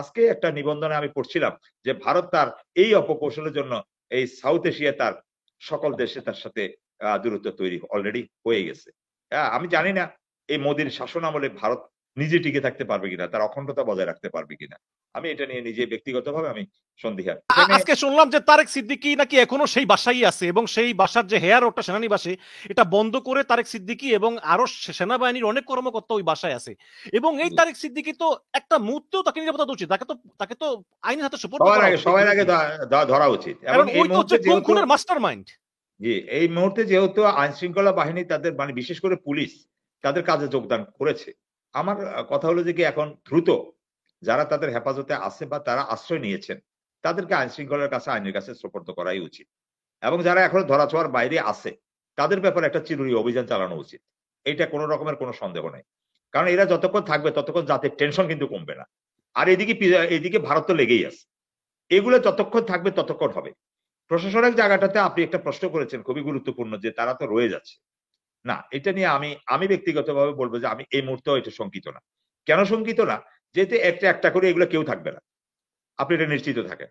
আজকে একটা নিবন্ধনে আমি পড়ছিলাম যে ভারত তার এই অপকৌশলের জন্য এই সাউথ এশিয়া তার সকল দেশে তার সাথে দূরত্ব তৈরি অলরেডি হয়ে গেছে। আমি জানি না এই মোদির শাসন আমলে ভারত নিজে টিকে থাকতে পারবে কিনা, তার অখণ্ডতা বজায় রাখতে পারবে কিনা। আমি এটা নিয়ে নিজে ব্যক্তিগতভাবে আমি সন্দিহান। এখানে আজকে শুনলাম যে তারেক সিদ্দিকী নাকি এখনো সেই বাসায় আছে এবং সেই বাসার যে হেয়ার ওটা সেনানিবাসে এটা বন্ধ করে তারেক সিদ্দিকী এবং আরো সেনাবাহিনীর অনেক কর্মকর্তা ওই বাসায় আছে এবং এই তারেক সিদ্দিকী তো একটা মুহূর্তেও তাকে নিরাপত্তা দেওয়া উচিত, তাকে তো আইনের হাতে সুপর্দ করা উচিত, সবার আগে ধরা উচিত এবং কারণ এই ওই তো মুহূর্তে হচ্ছে গুম যেহেতু খুনের মাস্টার মাইন্ড। জি, এই মুহূর্তে যেহেতু আইন শৃঙ্খলা বাহিনী তাদের মানে বিশেষ করে পুলিশ তাদের কাজে যোগদান করেছে। আমার কথা হলো যে কি এখন দ্রুত যারা তাদের হেফাজতে আছে বা তারা আশ্রয় নিয়েছেন, তাদেরকে আইন শৃঙ্খলার কাছে আইনের কাছে সোপর্দ করাই উচিত। এবং যারা এখনো ধরাছোঁয়ার বাইরে আছে, তাদের ব্যাপারে একটা চিরুনি অভিযান চালানো উচিত। এইটা কোন রকমের কোন সন্দেহ নাই। কারণ এরা যতক্ষণ থাকবে ততক্ষণ জাতির টেনশন কিন্তু কমবে না। আর এদিকে ভারত তো লেগেই আছে। এগুলো যতক্ষণ থাকবে ততক্ষণ হবে। প্রশাসনের জায়গাটাতে আপনি একটা প্রশ্ন করেছেন খুবই গুরুত্বপূর্ণ যে তারা তো রয়ে যাচ্ছে। না, এটা নিয়ে আমি ব্যক্তিগতভাবে বলব যে আমি এই মুহূর্তেও এটা শঙ্কিত না। কেন শঙ্কিত না? যেহেতু একটা করে এগুলো কেউ থাকবে না। আপনি এটা নিশ্চিত থাকেন।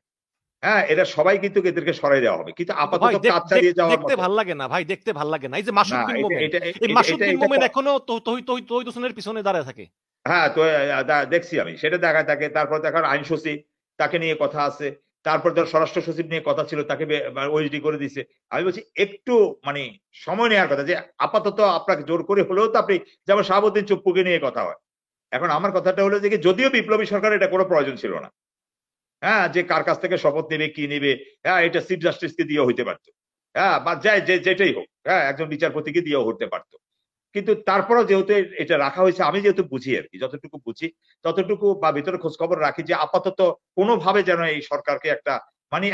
হ্যাঁ, এরা সবাই কিন্তু এদেরকে সরাই দেওয়া হবে। কিন্তু কিন্তু আপাতত ভাই কাজ চালিয়ে যাওয়ার দেখতে মতো ভাল লাগে না ভাই, দেখতে ভাল লাগে না। এই যে না, মাসুদ বিন এটা মোমেন, এটা এই এটা মাসুদ এটা বিন এটা মোমেন এখনো তহিদ হোসেনের পিছনে দাঁড়ায় থাকে। হ্যাঁ, তো দেখছি আমি। সেটা দেখায় থাকে। তারপর দেখার আইন সচিব, তাকে নিয়ে কথা আছে। তারপর ধর স্বরাষ্ট্র সচিব নিয়ে কথা ছিল, তাকে ওএসডি করে দিছে। আমি বলছি একটু মানে সময় নেওয়ার কথা যে আপাতত আপনাকে জোর করে হলেও তো আপনি যেমন শাহাবুদ্দিন চুপ্পুকে নিয়ে কথা হয়। এখন আমার কথাটা হলো যে কি যদিও বিপ্লবী সরকার এটা কোনো প্রয়োজন ছিল না। হ্যাঁ, যে কার কাছ থেকে শপথ নেবে, কি নেবে, হ্যাঁ, এটা চিফ জাস্টিসকে দিয়েও হইতে পারত। হ্যাঁ, বা যেটাই হোক, হ্যাঁ, একজন বিচারপতিকে দিয়েও হতে পারত। কিন্তু তারপরেও যেহেতু এটা রাখা হয়েছে, আমি যেহেতু বুঝি আরকি, যতটুকু বুঝি ততটুকু বা ভিতরে খোঁজ খবর রাখি যে আপাতত কোনোভাবে যেন এই সরকারকে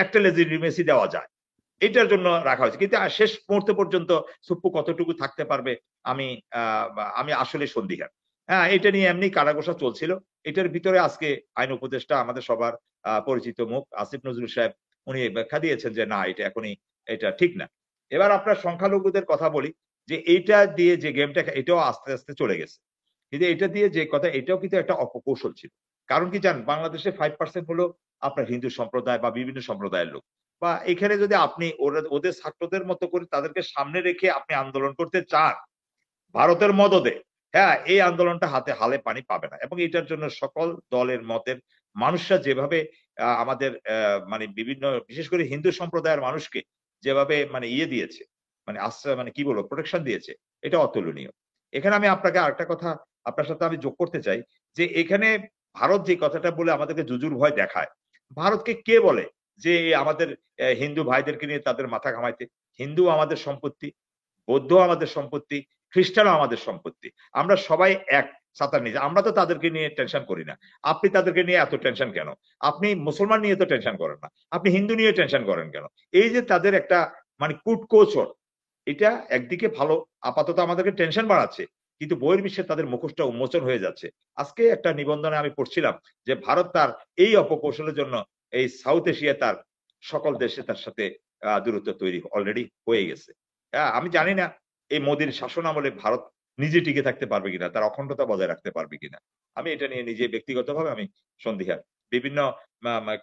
একটা লেজিটিমেসি দেওয়া যায়। এটার জন্য রাখা হয়েছে। কিন্তু শেষ মুহূর্ত পর্যন্ত সুপ্পু কতটুকু থাকতে পারবে আমি আমি আসলে সন্দিহান। হ্যাঁ, এটা নিয়ে এমনি কানাঘুষা চলছিল। এটার ভিতরে আজকে আইন উপদেষ্টা আমাদের সবার পরিচিত মুখ আসিফ নজরুল সাহেব উনি ব্যাখ্যা দিয়েছেন যে না এটা ঠিক না। এবার আপনার সংখ্যালঘুদের কথা বলি যে এইটা দিয়ে যে গেমটা এটাও আস্তে, আস্তে চলে গেছে। কিন্তু এটা দিয়ে যে কথা এটাও কিন্তু একটা অপকৌশল ছিল। কারণ কি জানেন বাংলাদেশে 5% হলো আপনার হিন্দু সম্প্রদায় বা বিভিন্ন সম্প্রদায়ের লোক। বা এখানে যদি আপনি ওদের ছাত্রদের মতো করে তাদেরকে সামনে রেখে আপনি আন্দোলন করতে চান, ভারতের মদদে, হ্যাঁ, এই আন্দোলনটা হালে পানি পাবে না। এবং এটার জন্য সকল দলের মতের মানুষরা যেভাবে আমাদের মানে বিভিন্ন বিশেষ করে হিন্দু সম্প্রদায়ের মানুষকে যেভাবে মানে দিয়েছে, মানে আশ্রয় মানে কি বলবো প্রোটেকশন দিয়েছে, এটা অতুলনীয়। এখানে আমি আপনাকে আরেকটা কথা আপনার সাথে আমি যোগ করতে চাই যে এখানে ভারত যে কথাটা বলে আমাদেরকে জুজুর ভয় দেখায়, ভারতকে কে বলে যে আমাদের হিন্দু ভাইদেরকে নিয়ে তাদের মাথা ঘামাইতে? হিন্দু আমাদের সম্পত্তি, বৌদ্ধ আমাদের সম্পত্তি, খ্রিস্টানও আমাদের সম্পত্তি। আমরা সবাই এক ছাতার নিচে। আমরা তো তাদেরকে নিয়ে টেনশন করি না। আপনি তাদেরকে নিয়ে এত টেনশন কেন? আপনি মুসলমান নিয়ে তো টেনশন করেন না। আপনি হিন্দু নিয়ে টেনশন করেন কেন? এই যে তাদের একটা মানে কূটকৌশল, এটা একদিকে ভালো, আপাতত আমাদেরকে টেনশন বাড়াচ্ছে। কিন্তু বহির্বিশ্বে তাদের মুখোশটা উন্মোচন হয়ে যাচ্ছে। আজকে একটা নিবন্ধনে আমি পড়ছিলাম যে ভারত তার এই অপকৌশলের জন্য এই সাউথ এশিয়া তার সকল দেশে তার সাথে দূরত্ব তৈরি অলরেডি হয়ে গেছে। আমি জানি না এই মোদির শাসন আমলে ভারত নিজে টিকে থাকতে পারবে কিনা, তার অখণ্ডতা বজায় রাখতে পারবে কিনা। আমি এটা নিয়ে নিজে ব্যক্তিগতভাবে আমি সন্দিহান। বিভিন্ন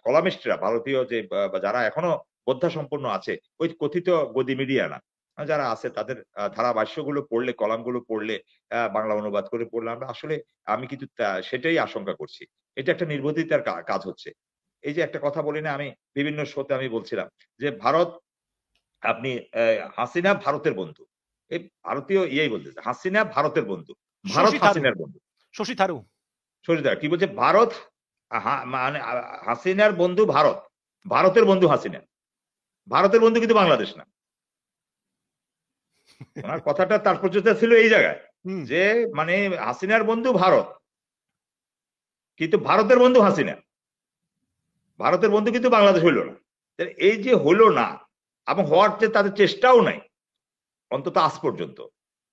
কলামিস্টরা ভারতীয় যে যারা এখনো বোদ্ধা সম্পন্ন আছে, ওই কথিত গদি মিডিয়া না। যারা আছে তাদের ধারাভাষ্যগুলো পড়লে, কলামগুলো পড়লে, বাংলা অনুবাদ করে পড়লে আমি কিন্তু সেটাই আশঙ্কা করছি। এটা একটা নির্বুদ্ধিতার কাজ হচ্ছে। এই যে একটা কথা বলি না আমি বিভিন্ন শোতে আমি বলছিলাম যে ভারত আপনি হাসিনা ভারতের বন্ধু। এই ভারতীয় বলতেছে। হাসিনা ভারতের বন্ধু। ভারত শশী থারুর, হাসিনার বন্ধু। শশী থারু। সরিদা কি বলছে? ভারত মানে হাসিনার বন্ধু ভারত। ভারতের বন্ধু হাসিনা। ভারতের বন্ধু কিন্তু বাংলাদেশ না। উনার কথাটা তাৎপর্যটা ছিল এই জায়গায় হুম। যে মানে হাসিনার বন্ধু ভারত। কিন্তু ভারতের বন্ধু হাসিনা। ভারতের বন্ধু কিন্তু বাংলাদেশ হইল না। এই যে হলো না এবং হওয়ার যে তাদের চেষ্টাও নাই অন্তত আজ পর্যন্ত।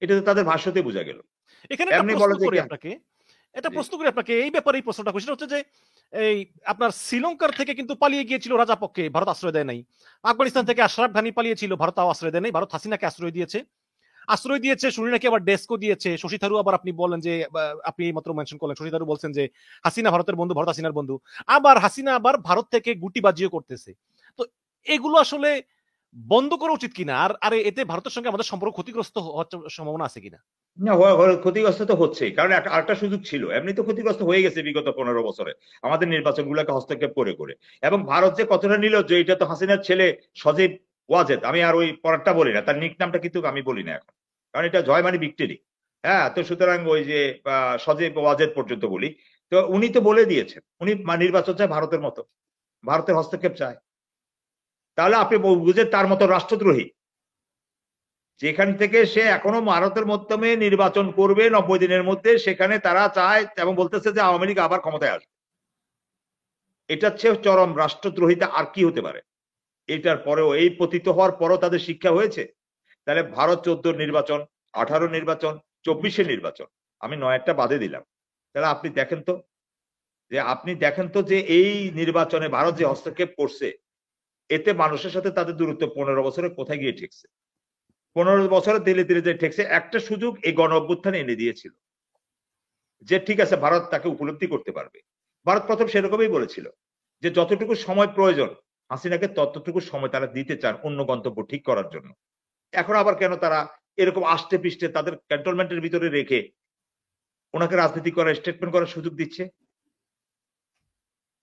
এটা তো তাদের ভাষ্যতেই বোঝা গেল। এখানে একটা এমনি প্রশ্ন বলে যে করি কি আপনাকে, এটা জি, প্রশ্ন করি আপনাকে এই ব্যাপারে, এই প্রশ্নটা করি, সেটা হচ্ছে যে এই আপনার শ্রীলঙ্কার থেকে কিন্তু পালিয়ে গিয়েছিল রাজাপক্ষে, ভারত আশ্রয় দেয় নাই। আফগানিস্তান থেকে আশরাফ ঘানি পালিয়েছিল, ভারত তাও আশ্রয় দেয় নাই, ভারত হাসিনাকে আশ্রয় দিয়েছে। আশ্রয় দিয়েছে, শুনি নাকি আবার ডেস্কও দিয়েছে। শশী থারু আবার আপনি বলেন যে আপনি এইমাত্র মেনশন করলেন, শশী থারু বলছেন যে হাসিনা ভারতের বন্ধু, ভারত হাসিনার বন্ধু। আবার হাসিনা আবার ভারত থেকে গুটিবাজিও করতেছে। তো এগুলো আসলে বন্ধ করা উচিত কিনা? আর আরে এতে ভারতের সঙ্গে আমাদের সম্পর্ক ক্ষতিগ্রস্ত হওয়ার সম্ভাবনা আছে কিনা? না, ক্ষতিগ্রস্ত তো হচ্ছেই, কারণ আরেকটা সুযোগ ছিল, এমনি তো ক্ষতিগ্রস্ত হয়ে গেছে বিগত 15 বছরে আমাদের নির্বাচনগুলোকে হস্তক্ষেপ করে করে। এবং ভারত যে কতটা নিল, যে এটা তো হাসিনার ছেলে সজীব ওয়াজেদ, আমি আর ওই পরেরটা বলি না, তার নিক নামটা কিন্তু আমি বলি না এখন, কারণ এটা জয় মানে ভিক্টরি। হ্যাঁ, তো সুতরাং ওই যে সজীব ওয়াজেদ পর্যন্ত বলি। তো উনি তো বলে দিয়েছেন উনি নির্বাচন চায় ভারতের মতো, ভারতের হস্তক্ষেপ চায়। তাহলে আপনি বুঝেন তার মতো রাষ্ট্রদ্রোহী, যেখান থেকে সে এখনো ভারতের মাধ্যমে নির্বাচন করবে 90 দিনের মধ্যে, সেখানে তারা চায় এবং বলতেছে যে আওয়ামী লীগ আবার ক্ষমতায় আসবে। এটার চেয়ে চরম রাষ্ট্রদ্রোহিতা আর কি হতে পারে? এটার পরেও, এই পতিত হওয়ার পরও তাদের শিক্ষা হয়েছে। তাহলে ভারত 14 নির্বাচন, 18 নির্বাচন, 24 নির্বাচন, আমি 9টা বাদে দিলাম। তাহলে আপনি দেখেন তো, যে এই নির্বাচনে ভারত যে হস্তক্ষেপ করছে, এতে মানুষের সাথে তাদের দূরত্ব 15 বছরে কোথায় গিয়ে ঠেকছে? 15 বছরে ধীরে ধীরে যে ঠেকছে, একটা সুযোগ এই গণ অভ্যুত্থান এনে দিয়েছিল, যে ঠিক আছে ভারত তাকে উপলব্ধি করতে পারবে। ভারত প্রথম সেরকমই বলেছিল যে যতটুকু সময় প্রয়োজন হাসিনাকে ততটুকু সময় তারা দিতে চান অন্য গন্তব্য ঠিক করার জন্য। এখন আবার কেন তারা এরকম আষ্টে পৃষ্ঠে তাদের ক্যান্টনমেন্টের ভিতরে রেখে ওনাকে রাজনীতি করার, স্টেটমেন্ট করার সুযোগ দিচ্ছে?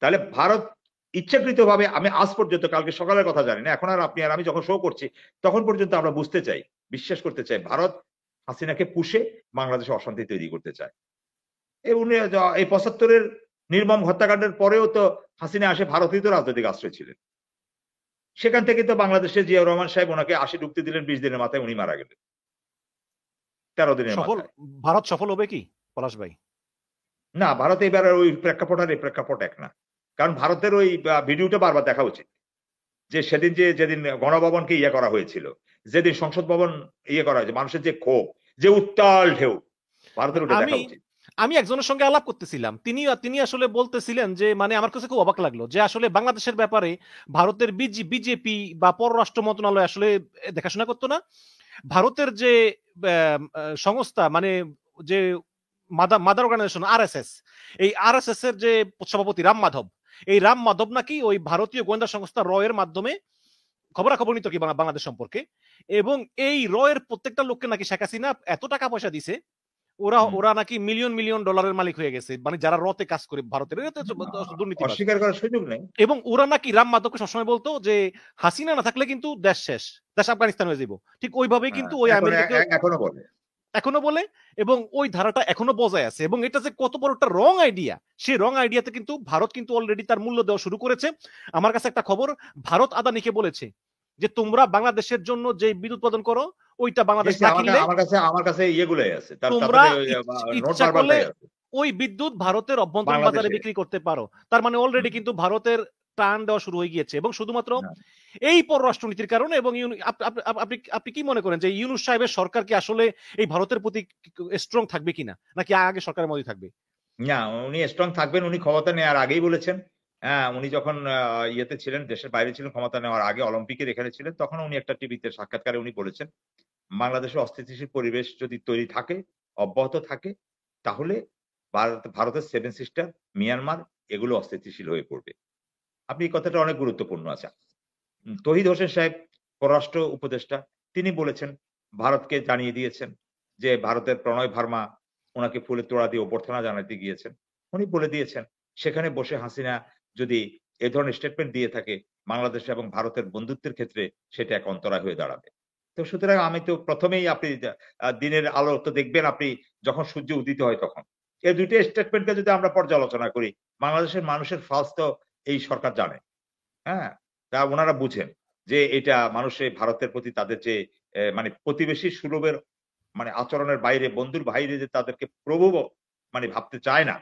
তাহলে ভারত ইচ্ছাকৃতভাবে, আমি আজ পর্যন্ত, কালকে সকালের কথা জানি না, এখন আর আপনি আর আমি যখন শো করছি তখন পর্যন্ত আমরা বুঝতে চাই, বিশ্বাস করতে চাই, ভারত হাসিনাকে পুষে বাংলাদেশে অশান্তি তৈরি করতে চায়। উনি এই 75-এর নির্মম হত্যাকাণ্ডের পরেও তো হাসিনা আসে ভারতেই তো রাজনৈতিক আশ্রয় ছিলেন। সেখান থেকে তো বাংলাদেশের জিয়াউর রহমান সাহেব ওনাকে 80 ঢুকতে দিলেন, 20 দিনের মাথায় উনি মারা গেলেন, 13 দিনের সফল মাথায়। ভারত সফল হবে কি পলাশ ভাই? না, ভারতে এবার ওই প্রেক্ষাপট আর এই প্রেক্ষাপট এক না। কারণ ভারতের ওই ভিডিওটা বারবার দেখা উচিত, যে সেদিন যেদিন গণভবনকে ইয়ে করা হয়েছিল, যেদিন সংসদ ভবন ইয়ে করা হয়েছে, মানুষের যে ক্ষোভ, যে উত্তাল ঢেউ, ভারতের ওটা আমি দেখা উচিত। আমি একজনের সঙ্গে আলাপ করতেছিলাম, তিনি তিনি আসলে বলতেছিলেন যে মানে আমার কাছে খুব অবাক লাগলো যে আসলে বাংলাদেশের ব্যাপারে ভারতের বিজেপি বা পররাষ্ট্র মন্ত্রণালয় আসলে দেখাশোনা করতো না। ভারতের যে সংস্থা, মানে যে মাদার অর্গানাইজেশন আরএসএস, এই আরএসএস এর যে সভাপতি রাম মাধব, এই রাম মাধব নাকি ওই ভারতীয় গোয়েন্দা সংস্থা র এর মাধ্যমে খবরাখবর নিত কি বাংলাদেশ সম্পর্কে। এবং এই র এর প্রত্যেকটা লোককে নাকি শেখ হাসিনা এত টাকা পয়সা দিছে, ওরা ওরা নাকি মিলিয়ন মিলিয়ন ডলারের মালিক হয়ে গেছে, মানে যারা রতে কাজ করে ভারতের, এটা তো দুর্নীতিবাজ। অস্বীকার করার সুযোগ নেই। এবং ওরা নাকি রাম মাধবকে সবসময় বলতো যে হাসিনা না থাকলে কিন্তু দেশ শেষ, দেশ আফগানিস্তান হয়ে যাবো। ঠিক ওইভাবেই কিন্তু ওই আমেরিকাকে এখনো বলে। এখনো বলে, এবং ওই ধারাটা এখনো বজায় আছে। এবং এটা যে কত বড় একটা রং আইডিয়া, সেই রং আইডিয়াতে কিন্তু ভারত কিন্তু অলরেডি তার মূল্য দেওয়া শুরু করেছে। আমার কাছে একটা খবর, ভারত আদানিকে বলেছে যে তোমরা বাংলাদেশের জন্য যে বিদ্যুৎ উৎপাদন করো ওইটা বাংলাদেশ না কিনলে আমার কাছে ইয়েগুলোই আছে, তোমরা নোট ইচ্ছা করলে বারবারটাই আছে ওই বিদ্যুৎ ভারতের অভ্যন্তরীণ বাজারে বাংলাদেশে। বিক্রি করতে পারো। তার মানে অলরেডি কিন্তু ভারতের টান দেওয়া শুরু হয়ে গিয়েছে, এবং শুধুমাত্র হ্যাঁ। এই পররাষ্ট্রনীতির কারণে। এবং আপনি কি মনে করেন যে ইউনূস সাহেবের সরকার কি আসলে এই ভারতের প্রতি স্ট্রং থাকবে কিনা, নাকি আগে সরকারের মধ্যে থাকবে? না, উনি স্ট্রং থাকবেন, উনি ক্ষমতা নেওয়ার আগেই বলেছেন। হ্যাঁ, উনি যখন ইয়েতে ছিলেন, দেশের বাইরে ছিলেন, ক্ষমতা নেওয়ার আগে অলিম্পিকের এখানে ছিলেন, তখন উনি একটা টিভিতে সাক্ষাৎকারে উনি বলেছেন, বাংলাদেশে অস্থিতিশীল পরিবেশ যদি তৈরি থাকে, অব্যাহত থাকে, তাহলে ভারতের 7 সিস্টার, মিয়ানমার, এগুলো অস্থিতিশীল হয়ে পড়বে। আপনি এই কথাটা অনেক গুরুত্বপূর্ণ আছে। তৌহিদ হোসেন সাহেব, পররাষ্ট্র উপদেষ্টা, তিনি বলেছেন, ভারতকে জানিয়ে দিয়েছেন যে ভারতের প্রণয় ভার্মা ওনাকে ফুলের তোড়া দিয়ে অভ্যর্থনা জানাতে গিয়েছেন। উনি বলে দিয়েছেন সেখানে বসে হাসিনা যদি এ ধরনের স্টেটমেন্ট দিয়ে থাকে, বাংলাদেশ এবং ভারতের বন্ধুত্বের ক্ষেত্রে সেটা এক অন্তরায় হয়ে দাঁড়াবে। তো সুতরাং আমি তো প্রথমেই, আপনি দিনের আলো তো দেখবেন আপনি যখন সূর্য উদিত হয় তখন। এই ২টা স্টেটমেন্টকে যদি আমরা পর্যালোচনা করি, বাংলাদেশের মানুষের ফালস তো এই সরকার জানে। হ্যাঁ? তা উনারা বুঝেন যে এটা মানুষের ভারতের প্রতি তাদের যে মানে প্রতিবেশী সুলভের মানে আচরণের বাইরে, বন্ধুর বাইরে যে তাদেরকে প্রভুও মানে ভাবতে চায় না।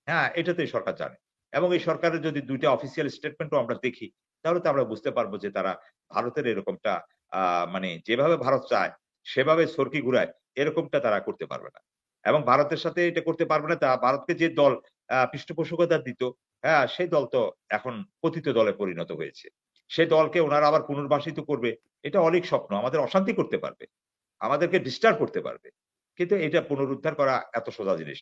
হ্যাঁ? এটা তো এই সরকার জানে। এবং এই সরকারের যদি ২ টা অফিসিয়াল স্টেটমেন্টও আমরা দেখি, তাহলে তো আমরা বুঝতে পারবো যে তারা ভারতের এরকমটা আ মানে যেভাবে ভারত চায় সেভাবে সরকি ঘুরায়, এরকমটা তারা করতে পারবে না। এবং ভারতের সাথে এটা করতে পারবে না, তা ভারতকে যে দল পৃষ্ঠপোষকতা দিত, হ্যাঁ? সেই দল তো এখন পতিত দলে পরিণত হয়েছে। সেই দলকে উনারা আবার পুনর্বাসিত করবে, এটা অলীক স্বপ্ন। আমাদের অশান্তি করতে পারবে। আমাদেরকে ডিস্টার্ব করতে পারবে। কিন্তু এটা পুনরুদ্ধার করা এত সোজা জিনিস